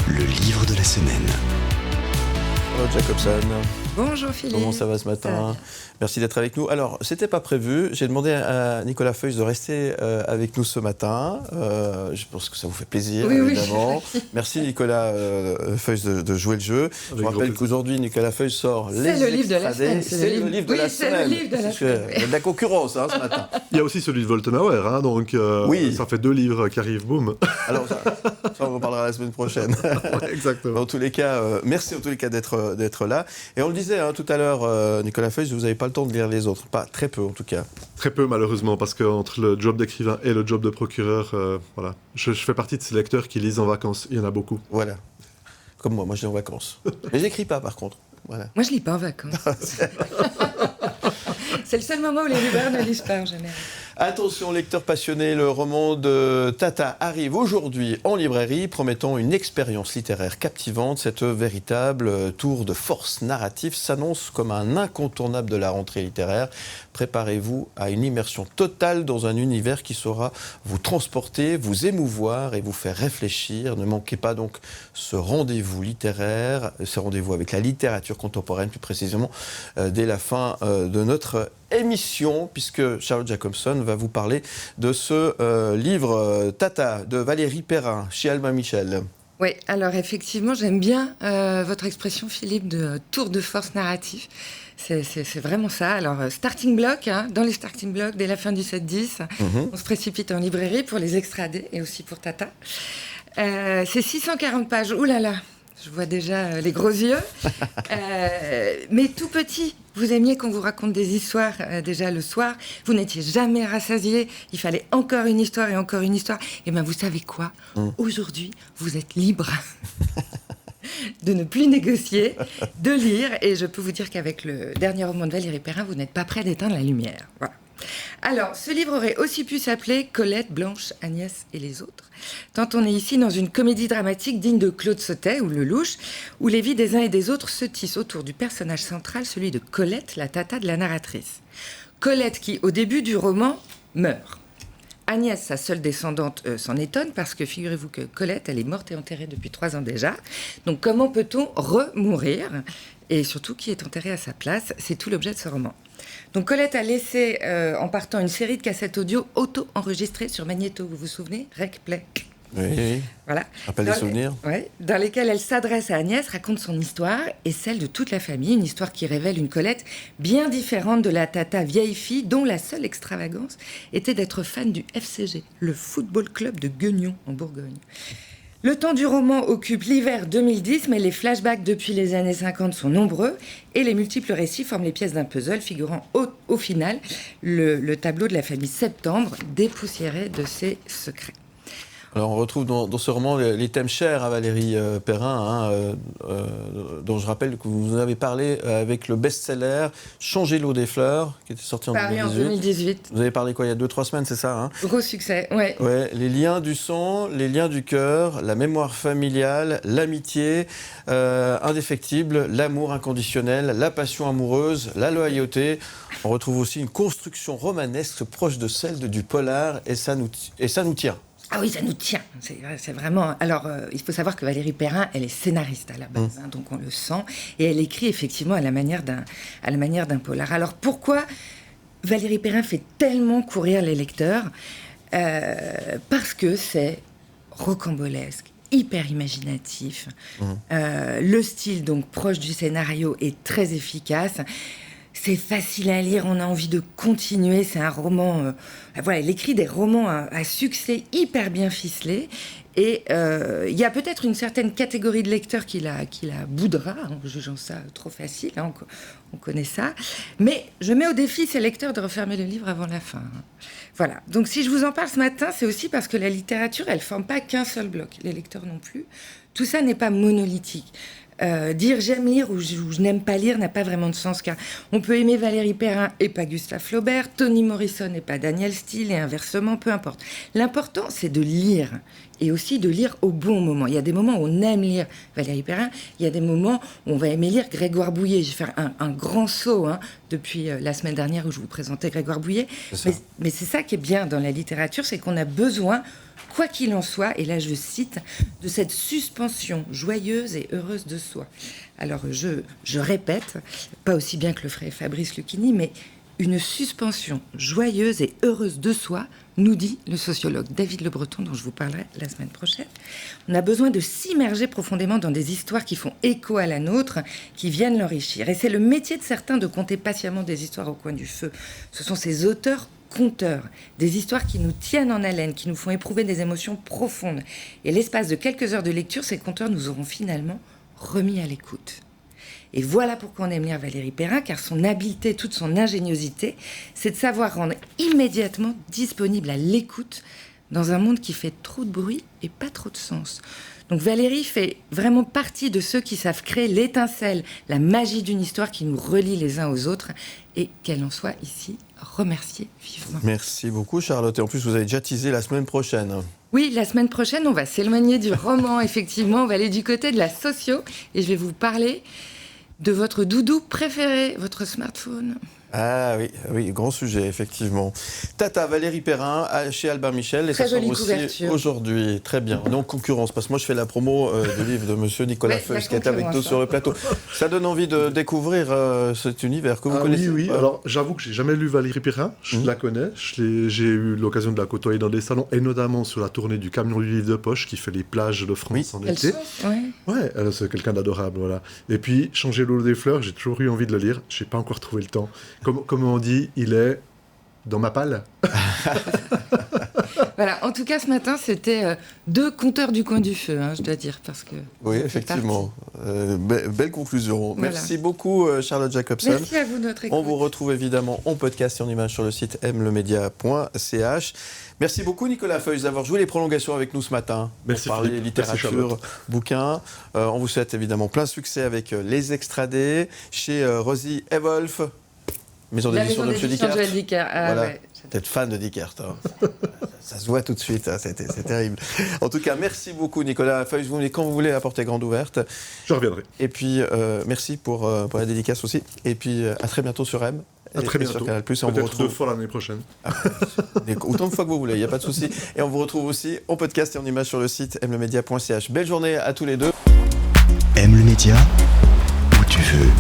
Le livre de la semaine. Bonjour Jacobson. Bonjour Philippe. Comment ça va ce matin ? Merci d'être avec nous. Alors, c'était pas prévu. J'ai demandé à Nicolas Feuys de rester avec nous ce matin. Je pense que ça vous fait plaisir, oui, évidemment. Oui. Merci Nicolas Feuys de jouer le jeu. Je vous rappelle qu'aujourd'hui, Nicolas Feuys sort C'est le livre de la semaine. C'est le livre de la semaine. Il y a de la concurrence ce matin. Il y a aussi celui de Woltenhauer, donc oui. Ça fait 2 livres qui arrivent, boum. Alors ça on en parlera la semaine prochaine. Ouais, exactement. En tous les cas, merci en tous les cas d'être là. Et on le disait tout à l'heure, Nicolas Feuys, vous n'avez pas le temps de lire les autres. Pas très peu en tout cas. Très peu malheureusement, parce qu'entre le job d'écrivain et le job de procureur, voilà. Je fais partie de ces lecteurs qui lisent en vacances. Il y en a beaucoup. Voilà. Comme moi je lis en vacances. Mais j'écris pas par contre. Voilà. Moi je lis pas en vacances. C'est le seul moment où les libraires ne lisent pas en général. Attention lecteurs passionnés, le roman de Tata arrive aujourd'hui en librairie, promettant une expérience littéraire captivante. Cette véritable tour de force narrative s'annonce comme un incontournable de la rentrée littéraire. Préparez-vous à une immersion totale dans un univers qui saura vous transporter, vous émouvoir et vous faire réfléchir. Ne manquez pas donc ce rendez-vous littéraire, ce rendez-vous avec la littérature contemporaine, plus précisément dès la fin de notre émission, puisque Charlotte Jacobson va vous parler de ce livre Tata de Valérie Perrin chez Albin Michel. Oui, alors effectivement, j'aime bien votre expression, Philippe, de tour de force narratif. C'est vraiment ça. Alors, starting block, dans les starting blocks, dès la fin du 7-10, on se précipite en librairie pour les extrader et aussi pour Tata. C'est 640 pages. Ouh là là, je vois déjà les gros yeux. Mais tout petit. Vous aimiez qu'on vous raconte des histoires déjà le soir. Vous n'étiez jamais rassasié. Il fallait encore une histoire et encore une histoire. Et bien, vous savez quoi ? Aujourd'hui, vous êtes libre de ne plus négocier, de lire. Et je peux vous dire qu'avec le dernier roman de Valérie Perrin, vous n'êtes pas prêt d'éteindre la lumière. Voilà. Alors, ce livre aurait aussi pu s'appeler Colette, Blanche, Agnès et les autres. Tant on est ici dans une comédie dramatique digne de Claude Sautet ou Lelouch, où les vies des uns et des autres se tissent autour du personnage central, celui de Colette, la tata de la narratrice. Colette qui, au début du roman, meurt. Agnès, sa seule descendante, s'en étonne parce que figurez-vous que Colette, elle est morte et enterrée depuis 3 ans déjà. Donc comment peut-on remourir ? Et surtout, qui est enterré à sa place ? C'est tout l'objet de ce roman. Donc Colette a laissé en partant une série de cassettes audio auto-enregistrées sur magnéto, vous vous souvenez ? Rec, play. Oui. Voilà. Rappelle des souvenirs. Dans lesquels elle s'adresse à Agnès, raconte son histoire et celle de toute la famille. Une histoire qui révèle une Colette bien différente de la tata vieille fille dont la seule extravagance était d'être fan du FCG, le football club de Guignon en Bourgogne. Le temps du roman occupe l'hiver 2010, mais les flashbacks depuis les années 50 sont nombreux et les multiples récits forment les pièces d'un puzzle figurant au final le tableau de la famille Septembre dépoussiéré de ses secrets. Alors on retrouve dans ce roman les thèmes chers à Valérie Perrin, dont je rappelle que vous en avez parlé avec le best-seller « Changer l'eau des fleurs » qui était sorti en 2018. Vous avez parlé quoi, il y a 2-3 semaines, c'est ça Gros succès, ouais. Les liens du sang, les liens du cœur, la mémoire familiale, l'amitié indéfectible, l'amour inconditionnel, la passion amoureuse, la loyauté. On retrouve aussi une construction romanesque proche de celle du polar et ça nous tient. Ah oui, ça nous tient. C'est vraiment... Alors, il faut savoir que Valérie Perrin, elle est scénariste à la base, donc on le sent. Et elle écrit effectivement à la manière d'un polar. Alors, pourquoi Valérie Perrin fait tellement courir les lecteurs ? Parce que c'est rocambolesque, hyper imaginatif. Le style, donc, proche du scénario, est très efficace. C'est facile à lire, on a envie de continuer. C'est un roman... elle écrit des romans à succès hyper bien ficelés. Et il y a peut-être une certaine catégorie de lecteurs qui la boudera, en jugeant ça trop facile. On connaît ça. Mais je mets au défi ces lecteurs de refermer le livre avant la fin. Voilà. Donc si je vous en parle ce matin, c'est aussi parce que la littérature, elle ne forme pas qu'un seul bloc. Les lecteurs non plus. Tout ça n'est pas monolithique. Dire j'aime lire ou je n'aime pas lire n'a pas vraiment de sens, car on peut aimer Valérie Perrin et pas Gustave Flaubert, Toni Morrison et pas Daniel Steele, et inversement, peu importe. L'important, c'est de lire. et aussi de lire au bon moment. Il y a des moments où on aime lire Valérie Perrin, il y a des moments où on va aimer lire Grégoire Bouillet. Je vais faire un grand saut depuis la semaine dernière où je vous présentais Grégoire Bouillet. Mais c'est ça qui est bien dans la littérature, c'est qu'on a besoin, quoi qu'il en soit, et là je cite, de cette suspension joyeuse et heureuse de soi. Alors je répète, pas aussi bien que le ferait Fabrice Lucchini, mais une suspension joyeuse et heureuse de soi, nous dit le sociologue David Le Breton, dont je vous parlerai la semaine prochaine. On a besoin de s'immerger profondément dans des histoires qui font écho à la nôtre, qui viennent l'enrichir. Et c'est le métier de certains de conter patiemment des histoires au coin du feu. Ce sont ces auteurs conteurs, des histoires qui nous tiennent en haleine, qui nous font éprouver des émotions profondes. Et l'espace de quelques heures de lecture, ces conteurs nous auront finalement remis à l'écoute. Et voilà pourquoi on aime lire Valérie Perrin, car son habileté, toute son ingéniosité, c'est de savoir rendre immédiatement disponible à l'écoute dans un monde qui fait trop de bruit et pas trop de sens. Donc Valérie fait vraiment partie de ceux qui savent créer l'étincelle, la magie d'une histoire qui nous relie les uns aux autres, et qu'elle en soit ici remerciée vivement. Merci beaucoup Charlotte, et en plus vous avez déjà teasé la semaine prochaine. Oui, la semaine prochaine, on va s'éloigner du roman, effectivement, on va aller du côté de la socio, et je vais vous parler de votre doudou préféré, votre smartphone. Ah oui, grand sujet, effectivement. Tata, Valérie Perrin, chez Albin Michel, et très ça sort aussi couverture. Aujourd'hui. Très bien. Donc, concurrence, parce que moi, je fais la promo du livre de monsieur Nicolas Feuille, qui est avec nous sur le plateau. Ça donne envie de découvrir cet univers que vous connaissez. Oui. Alors, j'avoue que j'ai jamais lu Valérie Perrin. Je la connais. J'ai eu l'occasion de la côtoyer dans des salons, et notamment sur la tournée du camion du livre de poche qui fait les plages de France en été. Ouais, c'est quelqu'un d'adorable, voilà. Et puis, Changer l'eau des fleurs, j'ai toujours eu envie de le lire. J'ai pas encore trouvé le temps. Comme on dit, il est dans ma palle. Voilà, en tout cas, ce matin, c'était deux conteurs du coin du feu, je dois dire, parce que... Oui, effectivement. Belle conclusion. Voilà. Merci beaucoup, Charlotte Jacobson. Merci à vous, notre écoute. On vous retrouve évidemment en podcast et en image sur le site mlemedia.ch. Merci beaucoup, Nicolas Feuille, d'avoir joué les prolongations avec nous ce matin. Merci, pour parler Philippe. littérature, bouquins. On vous souhaite évidemment plein succès avec Les Extradés, chez Rosie Evolf. Maison d'édition de M. Dickert. Ah, voilà. ouais. Peut-être fan de Dickert. Ça se voit tout de suite, c'est terrible. En tout cas, merci beaucoup Nicolas Feuille. Vous venez quand vous voulez à portée grande ouverte. Je reviendrai. Et puis, merci pour la dédicace aussi. Et puis, à très bientôt sur M. À très bientôt. Sur Canal+. Peut-être 2 fois l'année prochaine. Autant de fois que vous voulez, il n'y a pas de souci. Et on vous retrouve aussi en podcast et en image sur le site mlemedia.ch. Belle journée à tous les deux. M le média, où tu veux.